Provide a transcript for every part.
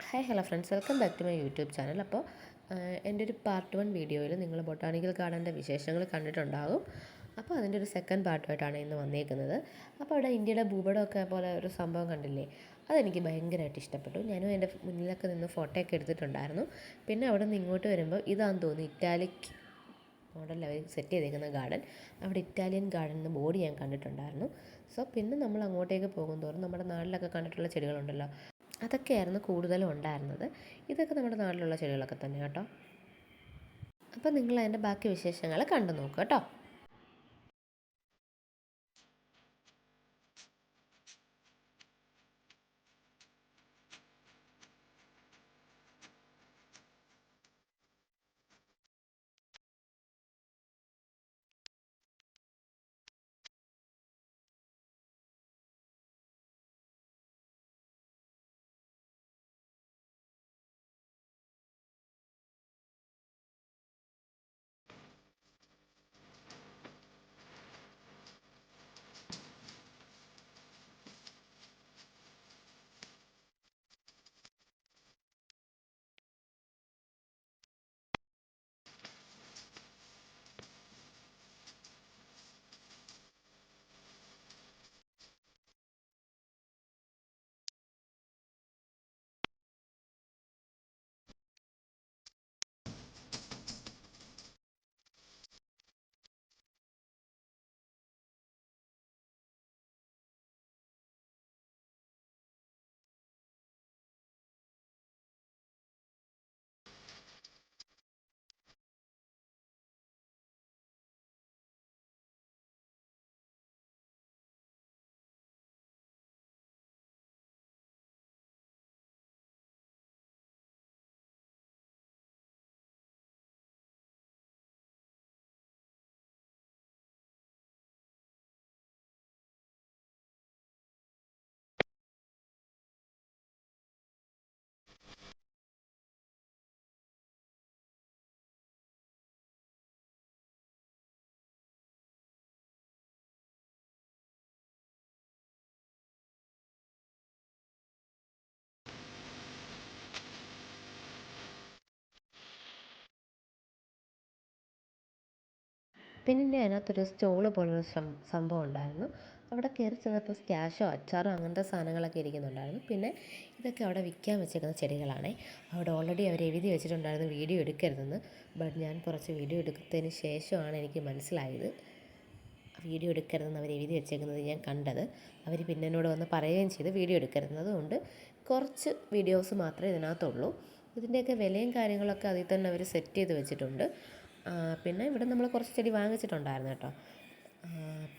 Hi hello friends, welcome back to my YouTube channel. അപ്പോൾ എൻ്റെ ഒരു പാർട്ട് 1 വീഡിയോയിൽ നിങ്ങൾ ബൊട്ടാണിക്കൽ ഗാർഡൻ്റെ വിശേഷങ്ങൾ കണ്ടിട്ടുണ്ടാകും. അപ്പോൾ അതിൻ്റെ ഒരു സെക്കൻഡ് പാർട്ടുമായിട്ടാണ് ഇന്ന് വന്നേക്കുന്നത്. അപ്പോൾ അവിടെ ഇന്ത്യയുടെ ഭൂപടമൊക്കെ പോലെ ഒരു സംഭവം കണ്ടില്ലേ, അതെനിക്ക് ഭയങ്കരമായിട്ട് ഇഷ്ടപ്പെട്ടു. ഞാനും എൻ്റെ മുന്നിലൊക്കെ നിന്ന് ഫോട്ടോയൊക്കെ എടുത്തിട്ടുണ്ടായിരുന്നു. പിന്നെ അവിടെ നിന്ന് ഇങ്ങോട്ട് വരുമ്പോൾ ഇതാണെന്ന് തോന്നുന്നു ഇറ്റാലിക് മോഡലിൽ അവർ സെറ്റ് ചെയ്തേക്കുന്ന ഗാർഡൻ. അവിടെ ഇറ്റാലിയൻ ഗാർഡൻ എന്ന ബോർഡ് ഞാൻ കണ്ടിട്ടുണ്ടായിരുന്നു. സോ പിന്നെ നമ്മൾ അങ്ങോട്ടേക്ക് പോകും തോറും നമ്മുടെ നാട്ടിലൊക്കെ കണ്ടിട്ടുള്ള ചെടികളുണ്ടല്ലോ, അതൊക്കെയായിരുന്നു കൂടുതലും ഉണ്ടായിരുന്നത്. ഇതൊക്കെ നമ്മുടെ നാട്ടിലുള്ള ചെടികളൊക്കെ തന്നെ കേട്ടോ. അപ്പോൾ നിങ്ങൾ അതിൻ്റെ ബാക്കി വിശേഷങ്ങൾ കണ്ടു നോക്കുക കേട്ടോ. പിന്നെ അതിനകത്തൊരു സ്റ്റോള് പോലൊരു സംഭവം ഉണ്ടായിരുന്നു. അവിടെ കയറി ചെന്നപ്പോൾ സ്ക്വാഷോ അച്ചാറോ അങ്ങനത്തെ സാധനങ്ങളൊക്കെ ഇരിക്കുന്നുണ്ടായിരുന്നു. പിന്നെ ഇതൊക്കെ അവിടെ വിൽക്കാൻ വെച്ചേക്കുന്ന ചെടികളാണേ. അവിടെ ഓൾറെഡി അവർ എഴുതി വെച്ചിട്ടുണ്ടായിരുന്നു വീഡിയോ എടുക്കരുതെന്ന്. ബട്ട് ഞാൻ കുറച്ച് വീഡിയോ എടുത്തതിന് ശേഷമാണ് എനിക്ക് മനസ്സിലായത് വീഡിയോ എടുക്കരുതെന്ന് അവർ എഴുതി വെച്ചേക്കുന്നത് ഞാൻ കണ്ടത്. അവർ പിന്നെ എന്നോട് വന്ന് പറയുകയും ചെയ്ത് വീഡിയോ എടുക്കരുതെന്നത് കൊണ്ട് കുറച്ച് വീഡിയോസ് മാത്രമേ ഇതിനകത്തുള്ളൂ. ഇതിൻ്റെയൊക്കെ വിലയും കാര്യങ്ങളൊക്കെ അതിൽ തന്നെ അവർ സെറ്റ് ചെയ്ത് വെച്ചിട്ടുണ്ട്. പിന്നെ ഇവിടെ നമ്മൾ കുറച്ച് ചെടി വാങ്ങിച്ചിട്ടുണ്ടായിരുന്നു കേട്ടോ.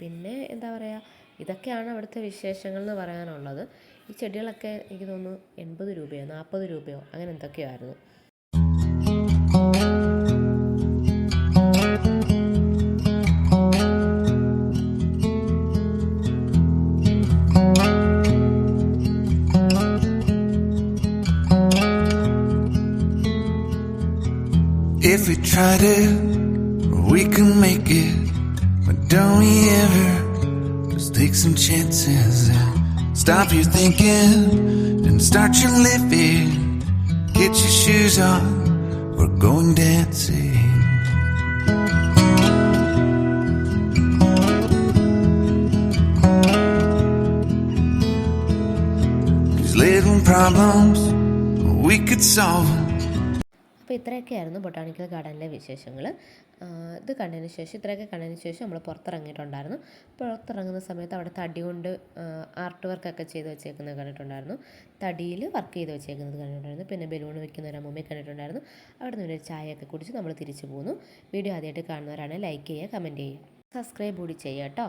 പിന്നെ എന്താ പറയുക, ഇതൊക്കെയാണ് അവിടുത്തെ വിശേഷങ്ങൾ എന്ന് പറയാനുള്ളത്. ഈ ചെടികളൊക്കെ എനിക്ക് തോന്നുന്നു 80 രൂപയോ 40 രൂപയോ അങ്ങനെ എന്തൊക്കെയോ ആയിരുന്നു. If we tried it, we can make it. But don't we ever just take some chances and stop your thinking and start your living. Get your shoes on, we're going dancing. These little problems, we could solve them. അപ്പോൾ ഇത്രയൊക്കെയായിരുന്നു botanical ഗാർഡനിലെ വിശേഷങ്ങൾ. ഇത് കണ്ടതിന് ശേഷം ഇത്രയൊക്കെ കണ്ടതിന് ശേഷം നമ്മൾ പുറത്തിറങ്ങിയിട്ടുണ്ടായിരുന്നു. പുറത്തിറങ്ങുന്ന സമയത്ത് അവിടെ തടി കൊണ്ട് ആർട്ട് വർക്കൊക്കെ ചെയ്ത് വെച്ചേക്കുന്നത് കണ്ടിട്ടുണ്ടായിരുന്നു. തടിയിൽ വർക്ക് ചെയ്ത് വെച്ചേക്കുന്നത് കണ്ടിട്ടുണ്ടായിരുന്നു. പിന്നെ ബലൂൺ വെക്കുന്ന ഒരു അമ്മൂമ്മയെ കണ്ടിട്ടുണ്ടായിരുന്നു. അവിടെ നിന്ന് ഒരു ചായയൊക്കെ കുടിച്ച് നമ്മൾ തിരിച്ചു പോന്നു. വീഡിയോ ആദ്യമായിട്ട് കാണുന്നവരാണെങ്കിൽ ലൈക്ക് ചെയ്യുക, കമൻറ്റ് ചെയ്യുക, സബ്സ്ക്രൈബ് കൂടി ചെയ്യുക കേട്ടോ.